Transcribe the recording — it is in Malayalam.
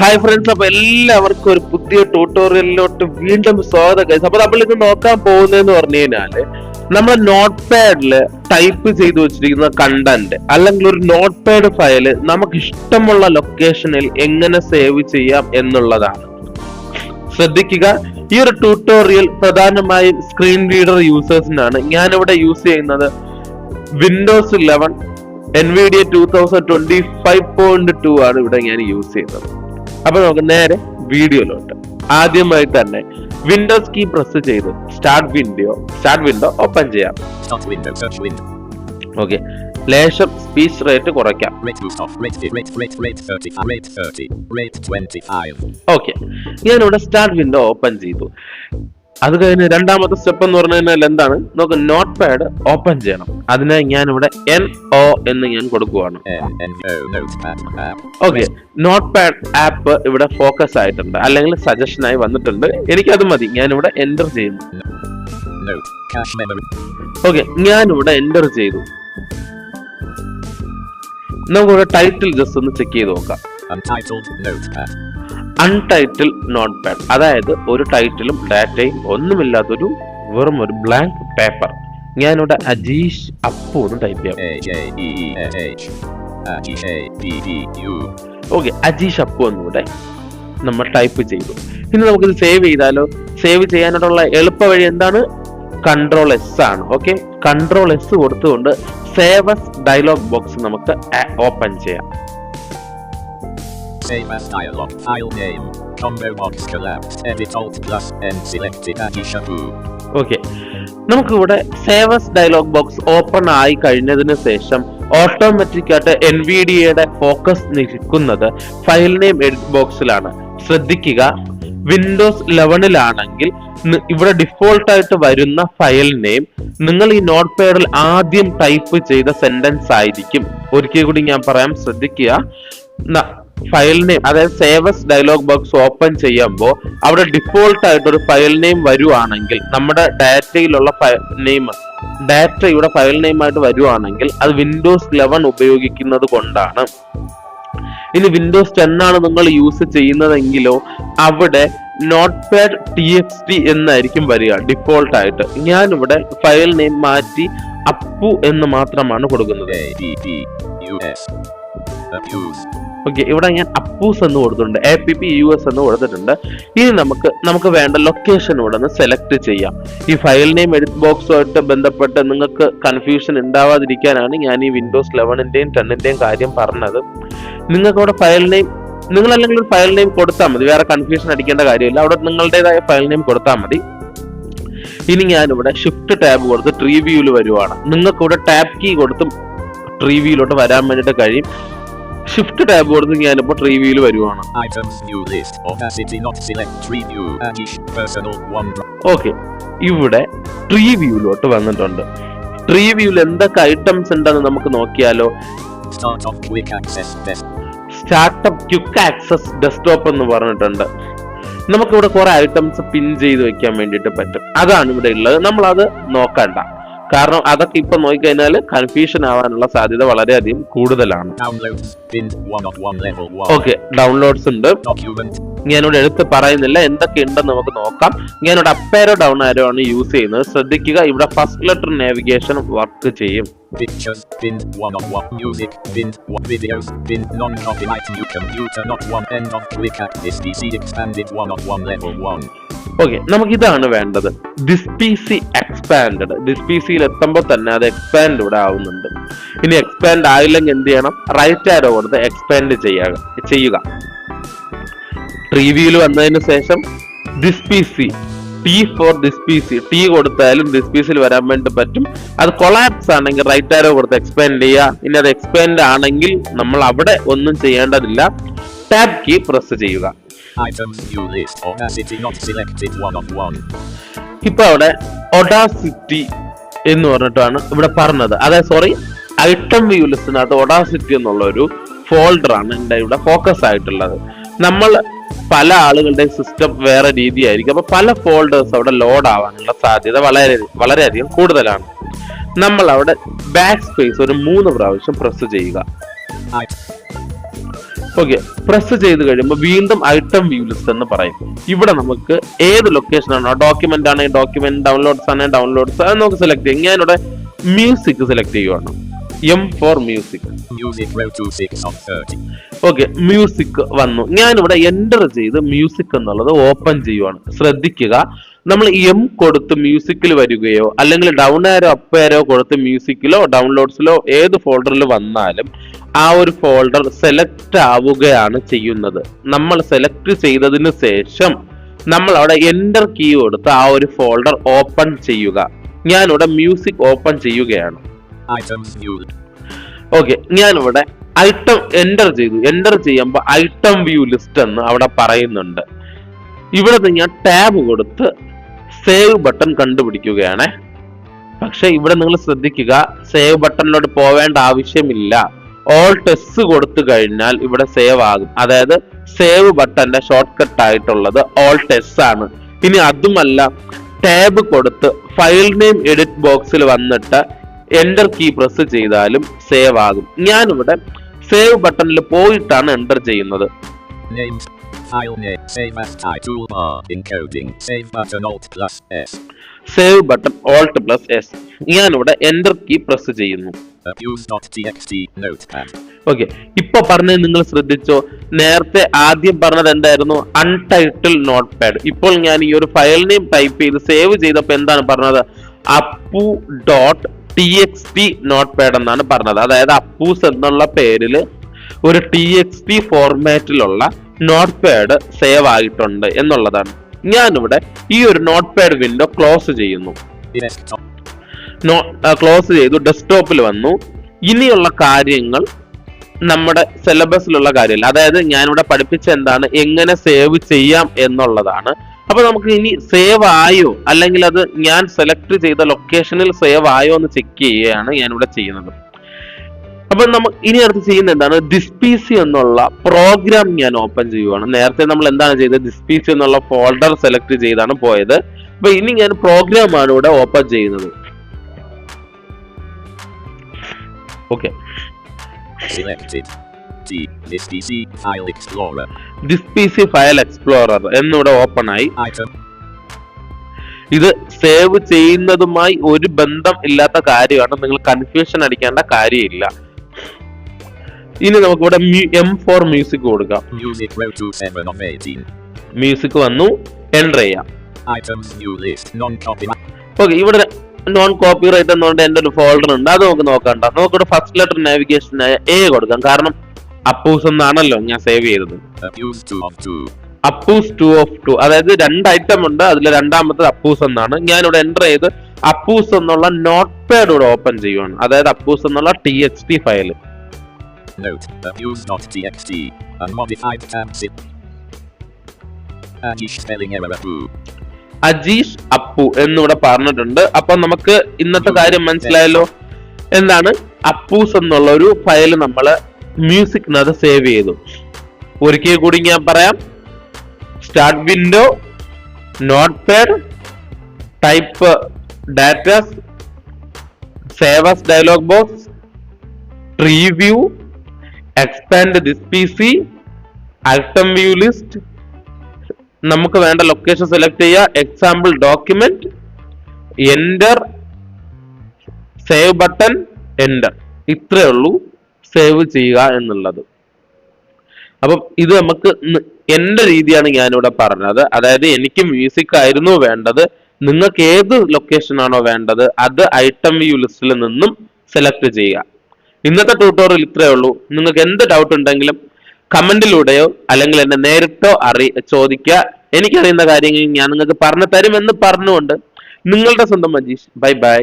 ഹായ് ഫ്രണ്ട്സ്, അപ്പൊ എല്ലാവർക്കും ഒരു പുതിയ ട്യൂട്ടോറിയലിലോട്ട് വീണ്ടും സ്വാഗതം ഗൈസ്. അപ്പൊ നമ്മൾ ഇത് നോക്കാൻ പോകുന്നതെന്ന് പറഞ്ഞു കഴിഞ്ഞാല് നമ്മുടെ നോട്ട് പാഡില് ടൈപ്പ് ചെയ്ത് വെച്ചിരിക്കുന്ന കണ്ടന്റ് അല്ലെങ്കിൽ ഒരു നോട്ട് പാഡ് ഫയല് നമുക്ക് ഇഷ്ടമുള്ള ലൊക്കേഷനിൽ എങ്ങനെ സേവ് ചെയ്യാം എന്നുള്ളതാണ്. ശ്രദ്ധിക്കുക, ഈ ഒരു ട്യൂട്ടോറിയൽ പ്രധാനമായും സ്ക്രീൻ റീഡർ യൂസേഴ്സിനാണ്. ഞാനിവിടെ യൂസ് ചെയ്യുന്നത് വിൻഡോസ് 11 NVIDIA 2025.2 ആണ് ഇവിടെ ഞാൻ യൂസ് ചെയ്യുന്നത്. അപ്പൊ നമുക്ക് നേരെ വീഡിയോയിലോട്ട്. ആദ്യമായിട്ട് തന്നെ വിൻഡോസ് കീ പ്രസ് ചെയ്ത് സ്റ്റാർട്ട് വിൻഡോ ഓപ്പൺ ചെയ്യാം. ഓക്കെ, ലേശം സ്പീച്ച് റേറ്റ് കുറയ്ക്കാം. ഓക്കെ, ഞാനിവിടെ സ്റ്റാർട്ട് വിൻഡോ ഓപ്പൺ ചെയ്തു. അത് കഴിഞ്ഞ് രണ്ടാമത്തെ സ്റ്റെപ്പ് എന്ന് പറഞ്ഞു കഴിഞ്ഞാൽ എന്താണ്, നമുക്ക് നോട്ട് പാഡ് ഓപ്പൺ ചെയ്യണം. അതിനായി ഞാനിവിടെ NO എന്ന് ഞാൻ കൊടുക്കുവാണ്. ഓക്കെ, നോട്ട് പാഡ് ആപ്പ് ഇവിടെ ഫോക്കസ് ആയിട്ടുണ്ട്, അല്ലെങ്കിൽ സജഷൻ ആയി വന്നിട്ടുണ്ട്. എനിക്കത് മതി, ഞാനിവിടെ എൻ്റർ ചെയ്യുന്നു. ഓക്കെ, ഞാനിവിടെ എൻ്റർ ചെയ്തു. നമുക്കിവിടെ ടൈറ്റിൽ ജസ്റ്റ് ഒന്ന് ചെക്ക് ചെയ്ത് നോക്കാം. അൺടൈറ്റിൽ നോട്ട് പാഡ്, അതായത് ഒരു ടൈറ്റിലും ഡാറ്റയും ഒന്നുമില്ലാത്തൊരു വെറും ഒരു ബ്ലാങ്ക് പേപ്പർ. ഞാനിവിടെ അജീഷ് അപ്പു എന്ന് ടൈപ്പ് ചെയ്യാം. ഓക്കെ, അജീഷ് അപ്പു എന്നിവിടെ നമ്മൾ ടൈപ്പ് ചെയ്തു. ഇനി നമുക്കിത് സേവ് ചെയ്താലോ? സേവ് ചെയ്യാനായിട്ടുള്ള എളുപ്പ വഴി എന്താണ്? Ctrl+S ആണ്. ഓക്കെ, Ctrl+S കൊടുത്തുകൊണ്ട് സേവ് ആസ് ഡയലോഗ് ബോക്സ് നമുക്ക് ഓപ്പൺ ചെയ്യാം. Save as dialog, file name, combo box collapsed, edit Alt+N selected Ajish Appu. Okay, നമുക്കിവിടെ save as dialogue box open ആയി കഴിഞ്ഞതിന് ശേഷം ഓട്ടോമാറ്റിക് ആയിട്ട് NVIDIAയുടെ ഫോക്കസ് നിൽക്കുന്നത് ഫയൽ നെയിം എഡിറ്റ് ബോക്സിലാണ്. ശ്രദ്ധിക്കുക, വിൻഡോസ് 11ലാണെങ്കിൽ ഇവിടെ ഡിഫോൾട്ട് ആയിട്ട് വരുന്ന ഫയൽ നെയിം നിങ്ങൾ ഈ നോട്ട് പാഡിൽ ആദ്യം ടൈപ്പ് ചെയ്ത സെന്റൻസ് ആയിരിക്കും. ഒരിക്കൽ കൂടി ഞാൻ പറയാം, ശ്രദ്ധിക്കുക. ഫയൽ നെയിം, അതായത് save as dialogue box open ചെയ്യുമ്പോൾ അവിടെ ഡിഫോൾട്ട് ആയിട്ട് ഒരു ഫയൽ നെയിം വരുവാണെങ്കിൽ, നമ്മുടെ ഡാറ്റയിലുള്ള ഡാറ്റയുടെ ഫയൽ നെയിം ആയിട്ട് വരുവാണെങ്കിൽ അത് വിൻഡോസ് 11 ഉപയോഗിക്കുന്നത് കൊണ്ടാണ്. ഇനി വിൻഡോസ് 10 ആണ് നിങ്ങൾ യൂസ് ചെയ്യുന്നതെങ്കിലോ അവിടെ നോട്ട് പാഡ് TXT എന്നായിരിക്കും വരിക ഡിഫോൾട്ട് ആയിട്ട്. ഞാനിവിടെ ഫയൽ നെയിം മാറ്റി അപ്പു എന്ന് മാത്രമാണ് കൊടുക്കുന്നത്. ഓക്കെ, ഇവിടെ ഞാൻ അപ്പൂസ് എന്ന് കൊടുത്തിട്ടുണ്ട്, APPUS എന്ന് കൊടുത്തിട്ടുണ്ട്. ഇനി നമുക്ക് വേണ്ട ലൊക്കേഷൻ ഇവിടെ നിന്ന് സെലക്ട് ചെയ്യാം. ഈ ഫയൽ നെയിം എഡിറ്റ് ബോക്സുമായിട്ട് ബന്ധപ്പെട്ട് നിങ്ങൾക്ക് കൺഫ്യൂഷൻ ഉണ്ടാവാതിരിക്കാനാണ് ഞാൻ ഈ വിൻഡോസ് 11ന്റെയും 10ന്റെയും കാര്യം പറഞ്ഞത്. നിങ്ങൾക്ക് അവിടെ ഫയൽ നെയിം, നിങ്ങൾ അല്ലെങ്കിൽ ഒരു ഫയൽ നെയിം കൊടുത്താൽ മതി, വേറെ കൺഫ്യൂഷൻ അടിക്കേണ്ട കാര്യമില്ല. അവിടെ നിങ്ങളുടേതായ ഫയൽ നെയിം കൊടുത്താൽ മതി. ഇനി ഞാനിവിടെ ഷിഫ്റ്റ് ടാബ് കൊടുത്ത് ട്രീ വ്യൂവിൽ വരുവാണ്. നിങ്ങൾക്ക് ഇവിടെ ടാബ് കീ കൊടുത്ത് ട്രീ വ്യൂയിലോട്ട് വരാൻ വേണ്ടിയിട്ട് കഴിയും. ഷിഫ്റ്റ് ടാബ് കൊടുത്ത് ഞാനിപ്പോൾ ട്രീ വ്യൂവിൽ വരുവാണ്. ഓക്കെ, ഇവിടെ ട്രീ വ്യൂവിലോട്ട് വന്നിട്ടുണ്ട്. ട്രീ വ്യൂവിൽ എന്തൊക്കെ ഐറ്റംസ് ഉണ്ടെന്ന് നമുക്ക് നോക്കിയാലോ. സ്റ്റാർട്ടപ്പ് ക്വിക്ക് ആക്സസ് ഡെസ്ക്ടോപ്പ് എന്ന് പറഞ്ഞിട്ടുണ്ട്. നമുക്കിവിടെ കുറെ ഐറ്റംസ് പിൻ ചെയ്ത് വെക്കാൻ വേണ്ടിയിട്ട് പറ്റും. അതാണ് ഇവിടെ ഉള്ളത്. നമ്മളത് നോക്കണ്ട, കാരണം അതൊക്കെ ഇപ്പൊ നോക്കിക്കഴിഞ്ഞാൽ കൺഫ്യൂഷൻ ആവാനുള്ള സാധ്യത വളരെയധികം കൂടുതലാണ്. ഓക്കെ, ഡൗൺലോഡ്സ് ഉണ്ട്. ഞാനിവിടെ എടുത്ത് പറയുന്നില്ല, എന്തൊക്കെ ഉണ്ടെന്ന് നമുക്ക് നോക്കാം. ഞാനിവിടെ അപ്പ് ആരോ ഡൗൺ ആരോ ആണ് യൂസ് ചെയ്യുന്നത്. ശ്രദ്ധിക്കുക, ഇവിടെ ഫസ്റ്റ് ലെറ്റർ നാവിഗേഷൻ വർക്ക് ചെയ്യും. Pictures, bin 1 music, bin videos, bin non-copyright new computer not one end of quick access PC expanded 1 level 1. Okay, നമുക്ക് ഇതാണ് വേണ്ടത്. This PC expand. ദിസ് PCയിൽ എത്തുമ്പോൾ തന്നെ അത് എക്സ്പാൻഡ് ഇവിടെ ആവുന്നുണ്ട്. ഇനി എക്സ്പാൻഡ് ആയില്ലെങ്കിൽ എന്ത് ചെയ്യണം? റൈറ്റ് ആരോ കൊടുത്ത് എക്സ്പാൻഡ് ചെയ്യുക. പ്രീവ്യൂവിൽ വന്നതിന് ശേഷം this PC T for this PC, T കൊടുത്താലും ദിസ് PCയിൽ വരാൻ വേണ്ടി പറ്റും. അത് കൊളാപ്സ് ആണെങ്കിൽ റൈറ്റ് ആരോ കൊടുത്ത് എക്സ്പാൻഡ് ചെയ്യുക. ഇനി അത് എക്സ്പാൻഡ് ആണെങ്കിൽ നമ്മൾ അവിടെ ഒന്നും ചെയ്യേണ്ടതില്ല, ടാബ് കീ പ്രസ് ചെയ്യുക. ഇപ്പൊ അവിടെ ഒഡാസിറ്റി എന്ന് പറഞ്ഞിട്ടാണ് ഇവിടെ പറഞ്ഞത്. അതായത് ഐറ്റം വ്യൂ ലിസ്റ്റിനകത്ത് ഒഡാസിറ്റി എന്നുള്ള ഒരു ഫോൾഡർ ആണ് എൻ്റെ ഇവിടെ ഫോക്കസ് ആയിട്ടുള്ളത്. നമ്മൾ പല ആളുകളുടെ സിസ്റ്റം വേറെ രീതിയായിരിക്കും, അപ്പൊ പല ഫോൾഡേഴ്സ് അവിടെ ലോഡ് ആവാനുള്ള സാധ്യത വളരെയധികം കൂടുതലാണ്. നമ്മൾ അവിടെ ബാക്ക് സ്പേസ് ഒരു 3 പ്രാവശ്യം പ്രസ് ചെയ്യുക. ഓക്കെ, പ്രസ് ചെയ്ത് കഴിയുമ്പോൾ വീണ്ടും ഐറ്റം വ്യൂ ലിസ്റ്റ് എന്ന് പറയും. ഇവിടെ നമുക്ക് ഏത് ലൊക്കേഷൻ ആണോ, ഡോക്യുമെന്റ് ആണെങ്കിൽ ഡോക്യുമെന്റ്, ഡൗൺലോഡ്സ് ആണെങ്കിൽ ഡൗൺലോഡ്സ്, അത് നമുക്ക് സെലക്ട് ചെയ്യാം. ഞാനിവിടെ മ്യൂസിക് സെലക്ട് ചെയ്യുവാണ്. M for music. Okay, music വന്നു. ഞാനിവിടെ എൻ്റർ ചെയ്ത് മ്യൂസിക് എന്നുള്ളത് ഓപ്പൺ ചെയ്യുവാണ്. ശ്രദ്ധിക്കുക, നമ്മൾ കൊടുത്ത് മ്യൂസിക്കിൽ വരികയോ അല്ലെങ്കിൽ ഡൗൺ ആരോ അപ്പ് ആരോ കൊടുത്ത് മ്യൂസിക്കിലോ ഡൗൺലോഡ്സിലോ ഏത് ഫോൾഡറിൽ വന്നാലും ആ ഒരു ഫോൾഡർ സെലക്ട് ആവുകയാണ് ചെയ്യുന്നത്. നമ്മൾ സെലക്ട് ചെയ്തതിന് ശേഷം നമ്മൾ അവിടെ എൻ്റർ കീ കൊടുത്ത് ആ ഒരു ഫോൾഡർ ഓപ്പൺ ചെയ്യുക. ഞാനിവിടെ മ്യൂസിക് ഓപ്പൺ ചെയ്യുകയാണ്. ഓക്കെ, ഞാനിവിടെ ഐറ്റം എൻ്റർ ചെയ്തു. എൻ്റർ ചെയ്യുമ്പോൾ ഐറ്റം വ്യൂ ലിസ്റ്റ് എന്ന് അവിടെ പറയുന്നുണ്ട്. ഇവിടെ ഞാൻ ടാബ് കൊടുത്ത് സേവ് ബട്ടൺ കണ്ടുപിടിക്കുകയാണ്. പക്ഷെ ഇവിടെ നിങ്ങൾ ശ്രദ്ധിക്കുക, സേവ് ബട്ടണിലോട്ട് പോവേണ്ട ആവശ്യമില്ല. Alt S കൊടുത്തു കഴിഞ്ഞാൽ ഇവിടെ സേവ് ആകും. അതായത് സേവ് ബട്ടന്റെ ഷോർട്ട് കട്ട് ആയിട്ടുള്ളത് Alt S ആണ്. ഇനി അതുമല്ല, ടാബ് കൊടുത്ത് ഫയൽ നെയിം എഡിറ്റ് ബോക്സിൽ വന്നിട്ട് എൻ്റർ കീ പ്രസ് ചെയ്താലും സേവ് ആകും. ഞാനിവിടെ സേവ് ബട്ടണിൽ പോയിട്ടാണ് എൻ്റർ ചെയ്യുന്നത്. Save button Alt+S. ഞാനിവിടെ എൻ്റർ കീ പ്രസ് ചെയ്യുന്നു. ഓക്കെ, ഇപ്പൊ പറഞ്ഞത് നിങ്ങൾ ശ്രദ്ധിച്ചോ? നേരത്തെ ആദ്യം പറഞ്ഞത് എന്തായിരുന്നു? അൺടൈറ്റിൽ നോട്ട് പാഡ്. ഇപ്പോൾ ഞാൻ ഈ ഒരു ഫയൽ നെയിം ടൈപ്പ് ചെയ്ത് സേവ് ചെയ്തപ്പോൾ എന്താണ് പറഞ്ഞത്? appu.txt നോട്ട് പാഡ് എന്നാണ് പറഞ്ഞത്. അതായത് അപ്പൂസ് എന്നുള്ള പേരിൽ ഒരു TXT ഫോർമാറ്റിലുള്ള നോട്ട് പാഡ് സേവ് ആയിട്ടുണ്ട് എന്നുള്ളതാണ്. ഞാനിവിടെ ഈ ഒരു നോട്ട് പാഡ് വിൻഡോ ക്ലോസ് ചെയ്യുന്നു. ക്ലോസ് ചെയ്തു, ഡെസ്ക്ടോപ്പിൽ വന്നു. ഇനിയുള്ള കാര്യങ്ങൾ നമ്മുടെ സിലബസിലുള്ള കാര്യമില്ല. അതായത് ഞാനിവിടെ പഠിപ്പിച്ച എന്താണ്, എങ്ങനെ സേവ് ചെയ്യാം എന്നുള്ളതാണ്. അപ്പൊ നമുക്ക് ഇനി സേവ് ആയോ അല്ലെങ്കിൽ അത് ഞാൻ സെലക്ട് ചെയ്ത ലൊക്കേഷനിൽ സേവ് ആയോ എന്ന് ചെക്ക് ചെയ്യുകയാണ് ഞാനിവിടെ ചെയ്യുന്നത്. അപ്പൊ നമ്മൾ ഇനി അടുത്ത് ചെയ്യുന്നത് എന്താണ്? DisPC എന്നുള്ള പ്രോഗ്രാം ഞാൻ ഓപ്പൺ ചെയ്യുവാണ്. നേരത്തെ നമ്മൾ എന്താണ് ചെയ്തത്? DisPC എന്നുള്ള ഫോൾഡർ സെലക്ട് ചെയ്താണ് പോയത്. അപ്പൊ ഇനി ഞാൻ പ്രോഗ്രാം ആണ് ഇവിടെ ഓപ്പൺ ചെയ്യുന്നത്. ഓക്കെ, DisPC ഫയൽ എക്സ്പ്ലോറർ എന്നിവിടെ ഓപ്പൺ ആയി. ഇത് സേവ് ചെയ്യുന്നതുമായി ഒരു ബന്ധം ഇല്ലാത്ത കാര്യമാണ്. നിങ്ങൾ കൺഫ്യൂഷൻ അടിക്കേണ്ട കാര്യമില്ല. ഇനി നമുക്ക് ഇവിടെ M for music കൊടുക്കാം. മ്യൂസിക് വന്നു, എൻ്റർ ചെയ്യാം. ഓക്കെ, ഇവിടെ നോൺ കോപ്പിറൈറ്റ് എന്നുകൊണ്ട് എൻ്റെ ഒരു ഫോൾഡർ ഉണ്ട്. അത് നമുക്ക് നോക്കണ്ട. നമുക്കിവിടെ ഫസ്റ്റ് ലെറ്റർ നാവിഗേഷനായ A കൊടുക്കാം. കാരണം അപ്പൂസ് എന്നാണല്ലോ ഞാൻ സേവ് ചെയ്തത്. അപ്പൂസ് 2 of 2, അതായത് 2 ഐറ്റം ഉണ്ട്, അതിൽ രണ്ടാമത്തെ അപ്പൂസ് എന്നാണ്. ഞാനിവിടെ എൻ്റർ ചെയ്ത് അപ്പൂസ് എന്നുള്ള നോട്ട് പാഡ് ഇവിടെ ഓപ്പൺ ചെയ്യുവാണ്. അതായത് അപ്പൂസ് എന്നുള്ള TXT ഫയൽ. അജീഷ് അപ്പു എന്നിവിടെ പറഞ്ഞിട്ടുണ്ട്. അപ്പൊ നമുക്ക് ഇന്നത്തെ കാര്യം മനസ്സിലായല്ലോ. എന്താണ്? അപ്പൂസ് എന്നുള്ള ഒരു ഫയൽ നമ്മള് മ്യൂസിക്കിനകത്ത് സേവ് ചെയ്തു. ഒരിക്കൽ കൂടി ഞാൻ പറയാം. Start window, note pad, type datas, save as dialogue box, preview, expand DisPC, item view list, നമുക്ക് വേണ്ട ലൊക്കേഷൻ സെലക്ട് ചെയ്യുക, example document, enter, save button, enter. ഇത്രയേ ഉള്ളൂ സേവ് ചെയ്യുക എന്നുള്ളത്. അപ്പം ഇത് നമുക്ക് എൻ്റെ രീതിയാണ് ഞാനിവിടെ പറഞ്ഞത്. അതായത് എനിക്ക് മ്യൂസിക് ആയിരുന്നു വേണ്ടത്. നിങ്ങൾക്ക് ഏത് ലൊക്കേഷൻ ആണോ വേണ്ടത് അത് ഐറ്റം വ്യൂ ലിസ്റ്റിൽ നിന്നും സെലക്ട് ചെയ്യുക. ഇന്നത്തെ ട്യൂട്ടോറിയൽ ഇത്രയേ ഉള്ളൂ. നിങ്ങൾക്ക് എന്ത് ഡൗട്ട് ഉണ്ടെങ്കിലും കമന്റിലൂടെയോ അല്ലെങ്കിൽ എന്നെ നേരിട്ടോ ചോദിക്കുക. എനിക്കറിയുന്ന കാര്യങ്ങൾ ഞാൻ നിങ്ങൾക്ക് പറഞ്ഞു തരുമെന്ന് പറഞ്ഞുകൊണ്ട് നിങ്ങളുടെ സ്വന്തം മജീഷ്. Bye bye.